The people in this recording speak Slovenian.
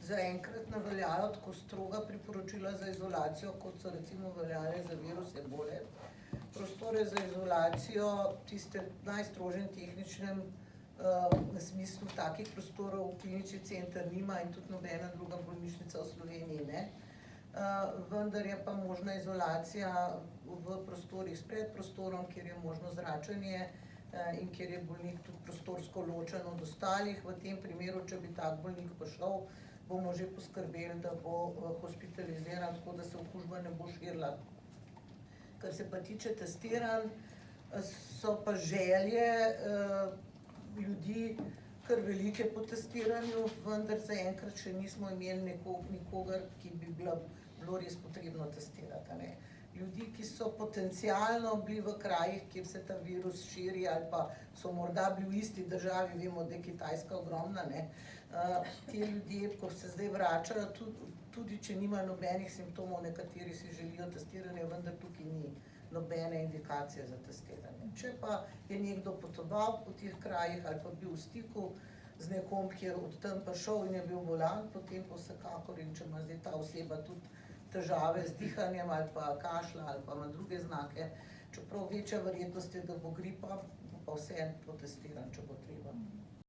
zaenkrat ne veljajo tako stroga priporočila za izolacijo, kot so recimo veljale za virus ebole. Prostore za izolacijo, tiste v najstrožjem tehničnem smislu takih prostorov klinični center nima in tudi nobena druga bolnišnica v Sloveniji ne. Vendar je pa možna izolacija v prostorih s predprostorom, kjer je možno zračenje in kjer je bolnik tudi prostorsko ločen od ostalih. V tem primeru, če bi tak bolnik prišel, bomo že poskrbeli, da bo hospitaliziran, tako da se okužba ne bo širila. Kar se pa tiče testiranj, so pa želje ljudi kar velike po testiranju, vendar zaenkrat še nismo imeli nikogar, ki bi bilo res potrebno testirati, ne. Ljudi, ki so potencialno bili v krajih, kjer se ta virus širi ali pa so morda bili v isti državi, vemo, da je Kitajska ogromna, ne. Ti ljudje, ko se zdaj vračajo, tudi če nimajo nobenih simptomov, nekateri si želijo testiranje, vendar tukaj ni nobene indikacije za testiranje. Če pa je nekdo potoval po teh krajih ali pa bil v stiku z nekom, ki je od tam prišel in je bil bolan, potem pa vsekakor, in če ima zdaj ta oseba tudi težave z dihanjem ali pa kašlja ali pa ima druge znake, čeprav večja verjetnost je, da bo gripa, bo pa vseeno potestiran, če bo treba.